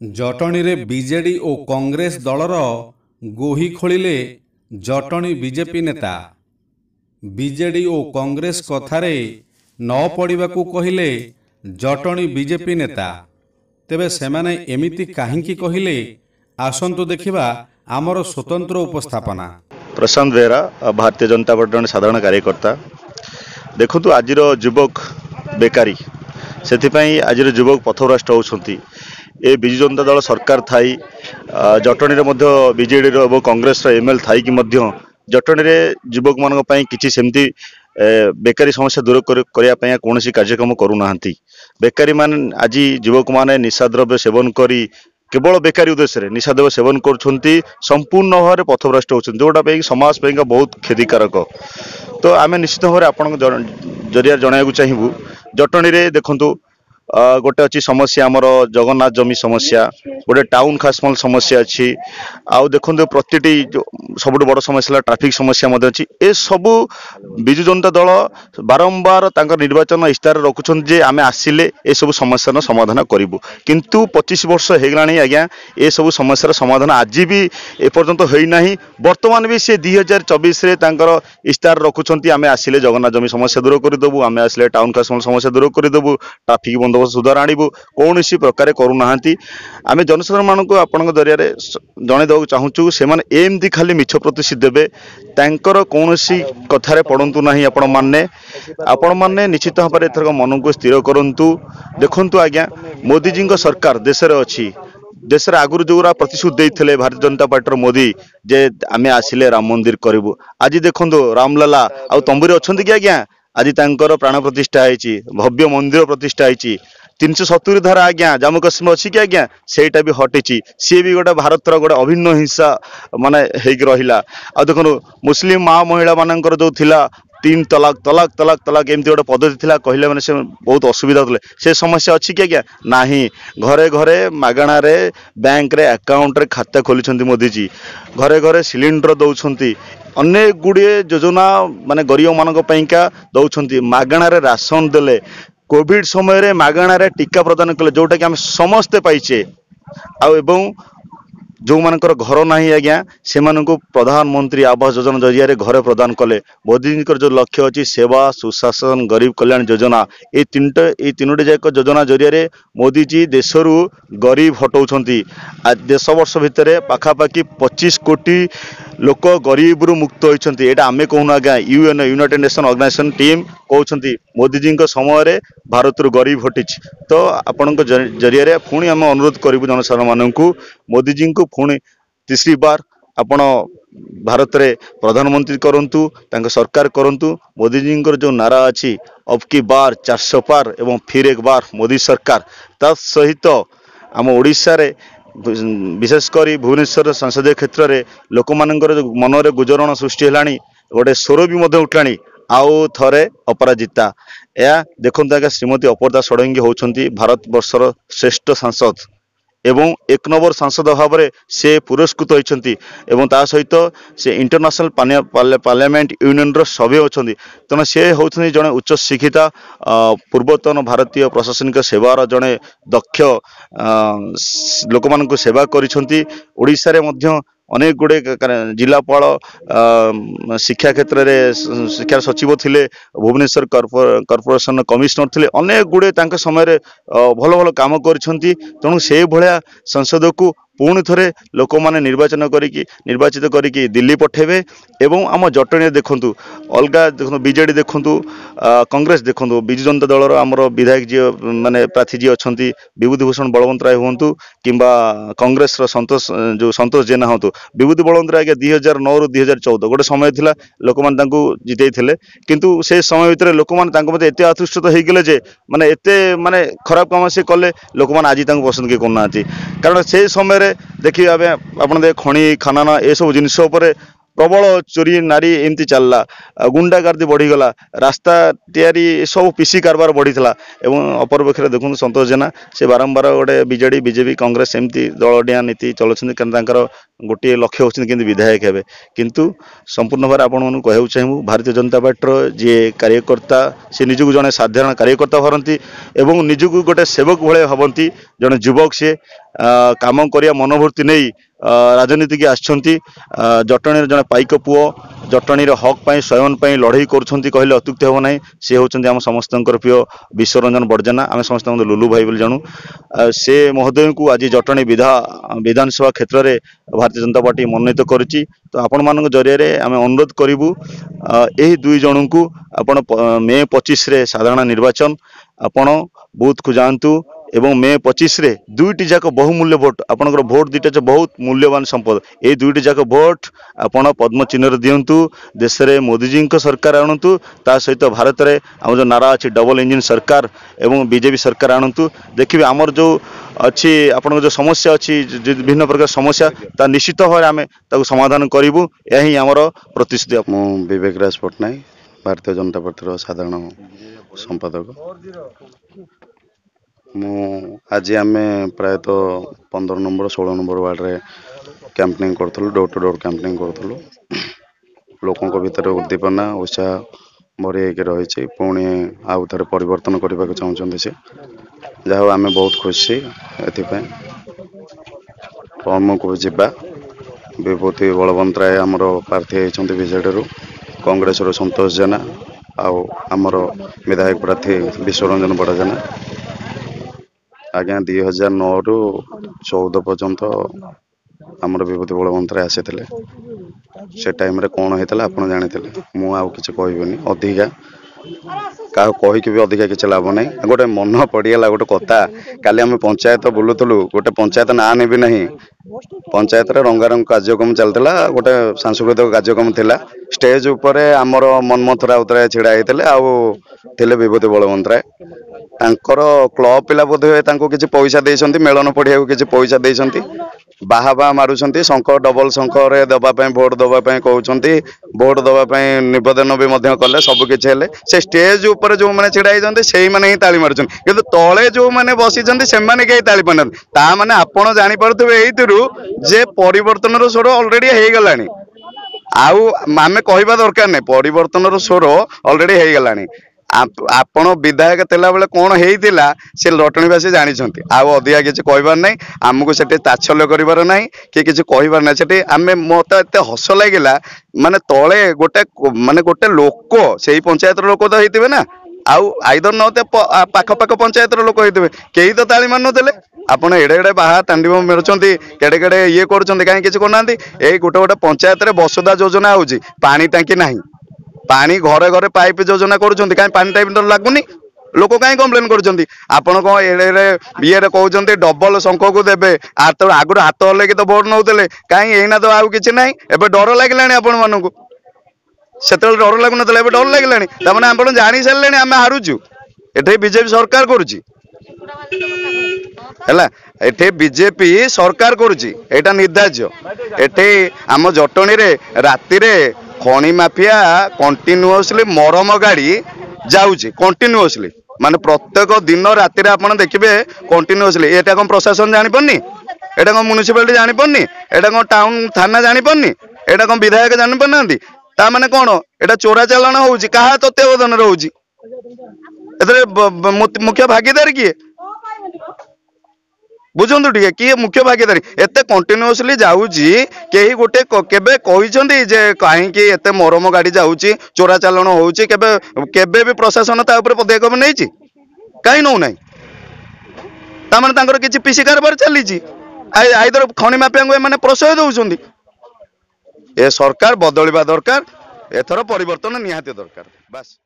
ଜଟଣୀରେ ବିଜେଡି ଓ କଂଗ୍ରେସ ଦଳର ଗୋହି ଖୋଳିଲେ ଜଟଣୀ ବିଜେପି ନେତା। ବିଜେଡି ଓ କଂଗ୍ରେସ କଥାରେ ନ ପଡ଼ିବାକୁ କହିଲେ ଜଟଣୀ ବିଜେପି ନେତା। ତେବେ ସେମାନେ ଏମିତି କାହିଁକି କହିଲେ, ଆସନ୍ତୁ ଦେଖିବା ଆମର ସ୍ୱତନ୍ତ୍ର ଉପସ୍ଥାପନା। प्रशांत बेहरा भारतीय जनता पार्टी जन साधारण कार्यकर्ता। देखु आज युवक बेकारी से आज युवक पथभ्रष्ट होती ए विजु जनता दल सरकार थाई जटणी बीजेडी और कांग्रेस एमएल थाई कि जटणी युवक मान कि सेमती बेकारी समस्या दूर करने कौन कार्यक्रम करूना। बेकारी मान आज युवक मैंने निशा द्रव्य सेवन करी केवल बेकारी उद्देश्य निशाद्रव्य सेवन कर संपूर्ण भाव में पथभ्रष्ट होती जोटा समाज बहुत क्षतिकारक। तो आम निश्चित भाव में आपण जरिया जनवाक चाहबू जटणी देखु गोटे अच्छी समस्या आमर जगन्नाथ जमी समस्या गोटे टाउन खासमल समस्या अच्छी आउ देखो प्रति सब बड़ समस्या ट्राफिक समस्या अच्छी ए सबू विजु जनता दल बारंबार निर्वाचन इस्तार रखुं जे आम आसिले ए सब समस्या समाधान करूँ किंतु 25 वर्ष हो गला आज्ञा ए सब समस्यार समाधान आज भी एपर्यंत होना। बर्तमान भी सी 2024 इस्तार रखुं आम आसिले जगन्नाथ जमी समस्या दूर करदेबू आम आसिले टाउन खासमल समस्या दूर करदेबू ट्राफिक बंदोबस्त सुधार आणबू कौन प्रकार करूना। आम जनसाधारण मानक आपण जरिया जनईदेक चाहूँ से एमती खाली मिछ प्रतिश्रुति देवे तांकर कौन कथार पड़तु ना। आपण मैंने निश्चित भाव में एथर मन को स्थिर करूँ। देखु आज्ञा मोदीजी सरकार देश में अच्छी देश आगुरी जो प्रतिश्रुति देते भारतीय जनता पार्टी मोदी जे आम आसिले राम मंदिर करूँ आज देखो रामलला आ तंबुरी अच्छा कि आज्ञा आज प्राण प्रतिष्ठा होती भव्य मंदिर प्रतिष्ठा होती 370 धारा आज्ञा जम्मू काश्मीर अच्छी कि आज्ञा सेटा भी हटिची सी भी गोटे भारत गोटे अभिन्न हिंसा माने रहा। आ देखो मुस्लिम माँ महिला मानकर जो थिला 3 तलाक तलाक तलाक तलाक एमती गोटे पद्धति थिला कहले माने से बहुत असुविधा होते से समस्या अच्छी कि आज्ञा नाही। घरे घरे मागणा रे बैंक रे अकाउंट रे खाता खोली मोदीजी घरे घरे सिलिंडर दौरान अनेक गुड़िए योजना माने गरीब मानक पैंका दौरान मागणा रे राशन देले कोविड समय रे मागणा रे टीका प्रदान कले जोटा कि आम समस्ते पाइचे आउ जो मानकर घर नहीं आज्ञा से प्रधानमंत्री आवास योजना जरिया घर प्रदान कले। मोदी जो लक्ष्य अच्छी सेवा सुशासन गरीब कल्याण योजना ये तीनोटी जाक योजना जरिया मोदीजी देशरू गरीब हटाउछंती। आज 10 वर्ष भितर पाखापाखि 25 कोटी लोक गरीब रु मुक्त होती एटा आमे कहूना आज्ञा UN united nation organisation team कहते मोदीजी समय रे भारत रु गरीब हटी। तो आपण जरिया पुणी आम अनुरोध करूँ जनसाधारण मानक मोदीजी को पुणी तीसरी बार आपण भारत रे प्रधानमंत्री करंतु सरकार करंतु। मोदीजी जो नारा अच्छी अब की बार 400 पार एवं फिर एक बार मोदी सरकार ता सहित आम ओडिशा रे विशेषकर भुवनेश्वर संसदीय क्षेत्र में लोक मानकर मनरे गुजरण सृष्टि है गोटे स्वर भी उठलाणी आउ थरे अपराजिता या देखो आज्ञा श्रीमती अपराजिता षडंगी होती भारत वर्षर श्रेष्ठ सांसद एवं 1 नंबर सांसद भाव में से पुरस्कृत होती सहित से इंटरनेशनल पार्लियामेंट यूनियन सभ्य अच्छा तेना से होती जड़े उच्च शिक्षिता पूर्वतन भारतीय प्रशासनिक सेवार जड़े दक्ष लोक मान सेवा कर अनेक गुड़े जिलापाल शिक्षा क्षेत्र में शिक्षा सचिव थिले भुवनेश्वर कॉर्पोरेशन कमिश्नर थिले अनेक गुड़े समय भल भल काम करिसेंती। तेणु से भलिया संसद को पुणी थे लोक मैंने निर्वाचित करी दिल्ली पठेबे एवं आम जटणी देखु अलग देखो बीजेडी देखु कांग्रेस देखु विजु जनता दल आमर विधायक जी माने प्रार्थी जी अच्छा विभूतिभूषण बलवंत राय हूँ कि कांग्रेस जो संतोष जेना हूँ विभूति बलवंत राय 2009 रु 2014 गोटे समय थिला लोक मैंने जितई किंतु से समय भितर लोक मैंने एत आकृष्ट होगले जे माने एते माने खराब काम से कले लोक मैंने आज पसंद किए करना कारण से समय देखिए आप खणी खाना ए सब जिनस प्रबल चोरी नारी एमती चलला गुंडागर्दी बढ़ीगला रास्ता तैयारी सब पीसी कारबार बढ़ीला एवं अपरपक्ष देखो संतोष जेना से बारंबार गोटे बीजेडी बीजेपी कांग्रेस एमती दलडिया नीति चलाउछन गोटे लक्ष्य होती कि विधायक हे किंतु संपूर्ण भाव आपण कहूँ चाहूँ भारतीय जनता पार्टी जी कार्यकर्ता से निजक जड़े साधारण कार्यकर्ता भरती एवं निजक गोटे सेवक भाई भावती जड़े युवक सी काम करिया मनोवृत्ति नहीं राजनीति की आछंती जटणी जड़े पाइक पुओ जटणी हक पाई स्वयं पाई लड़ई करुँच कहले अत्युक्ति हम ना सी होती आम समस्त प्रिय विश्वरंजन बड़जेना आम समस्त लुलु भाई बोली जानू से महोदय को आज जटणी विधानसभा क्षेत्र में भारतीय जनता पार्टी मनोनीत करुच्ची तो आपण मान जरिए आम अनुरोध करूँ यही दुई जन को आपण मे 25 रे साधारण निर्वाचन आपण बूथ को जातु एवं मे 25 रे दुईटी जाक बहुमूल्य भोट आपनकर भोट दुईटा बहुत मूल्यवान संपद ए दुईटी जाक भोट आपण पद्म चिन्ह दिंतु देश में मोदी जी सरकार आणतु ता सहित भारत में आम जो नारा अच्छी डबल इंजिन सरकार एवं बीजेपी सरकार आणतु देखिए आमर जो अच्छी आपण जो समस्या अच्छी विभिन्न प्रकार समस्या ता निश्चित भाव आम समाधान करूँ यही आमर प्रतिश्रुति। मु विवेक राज पट्टनायक भारतीय जनता पार्टी साधारण संपादक मु आज आम प्रायतः 15 नंबर 16 नंबर वार्ड रे कैंपेनिंग करूँ डोर टू डोर कैंपेनिंग करूँ लोकों भीतर उद्दीपना उत्साह भरी रही पुणी आउ थे परिवर्तन करने को चाहते से जहाँ आम बहुत खुशी एपाई फॉर्म को जीवा विभूति बलवंत राय आमर प्रार्थी होती बीजेडी कांग्रेस संतोष जेना आमर विधायक प्रार्थी विश्वरंजन बड़जेना आज्ञा 2009 रु 14 पर्यंत आमर विभूति बलवंत राय आसी से टाइम रे कौन होता आपड़ जानी मु आउ कि कहबनी अधिका क्या कहीकि भी अधिका किसी लाभ ना गोटे मन पड़गला गोटे कथा काली आम पंचायत बुलूलु गोटे पंचायत ना ने भी नहीं पंचायत रंगारंग कार्यक्रम चलता गोटे सांस्कृतिक कार्यक्रम थिला स्टेज उपर आमर मनमोहन राउतराय छिड़ा होते विभूति बलवंत राय तांकर क्लब पिला बोधे किसी पैसा देइछंती मेलन पढ़िया किसी पैसा देइछंती बाहा बाहा मारुछंती शंख डबल शंख रे दबापाई भोट दबापाई कहउछंती भोट दबापाई निवेदन भी मध्य कले सब किछि हेले से स्टेज ऊपर जो माने छिड़ा हिजंती सेही माने ही ताली मारुछन किंतु तळे जो माने बसिछंती से माने केही ताली मारन ता माने आपण जानि परथबे एइतिरु जे परिवर्तन रो स्वर ऑलरेडी हे गलानी आउ आमे कहबा दरकार नै परिवर्तन रो स्वर ऑलरेडी हे गलानी आपण विधायक तेला बेले कौन होता से लटणीवासी जानते आउ अधिका किसी कहबार ना आमको से तात्सल्य कर ना कि किसी कहबार ना से आम मत एत हस लगे माने तले गोटे माने गोटे लोक से पंचायत लोक तो होते ना आउ आईदर न पाखपाख पंचायत लोक होते कई तो ताली मार नुले आपड़ एड़े एड़े बाहा तांडी मेरुंट केड़े केड़े ये कर कहीं किसी करना यही गोटे गोटे पंचायत में वसुधा योजना होची पानी टांकी नहीं पानी घरे घरे पाइप योजना करुँच कहीं पानी टाइप लगुनि लोक कहीं कम्प्लेन करुँच आपड़ कौन ये कहते डबल शंख को देवे आगुरी हाथ हल्ले तो भोट नौले कहीं एना तो आउ कि ना एवं डर लगे आपण मानक से डर लगुन डर लगे आप जानी सारे आम हारुचु ये बीजेपी सरकार करुच्ची एठे बीजेपी सरकार करुच्ची एटा निर्धार्य एठे आम जटणी रे राति रे खणी माफिया कंटिन्यूअसली मरम गाड़ी जाऊँगी कंटिन्यूअसली माने प्रत्येक दिन राति आप देखिए कंटिन्यूअसली एटा कौन प्रशासन जानीपारनी एटा कौन म्युनिसिपालिटी जानीपारनी एटा कौन टाउन थाना जानीपारनी एटा कौन विधायक जानीपारना ता माने कौन एटा चोरा चालाण होउची कहा तत्वावधान रोची मुख्य भागीदारी किए बुझंतु ठीक किए मुख्य भागीदारी एते कंटिन्यूअसली जाऊँगी कहीं गोटे केबे कहिसंती जे कहीं एते मरम गाड़ी जाऊँगी चोरा चालाण होउची केबे भी प्रशासन ता ऊपर पदक्षेप नैची कहीं नौ ना तामाने तांकर किछि पीसी कारबार चलीची आइदर खणी माफिया को एमाने प्रश्रय दउछंती ए सरकार बदलिबा दरकार एथर परिवर्तन निहाती दरकार बस।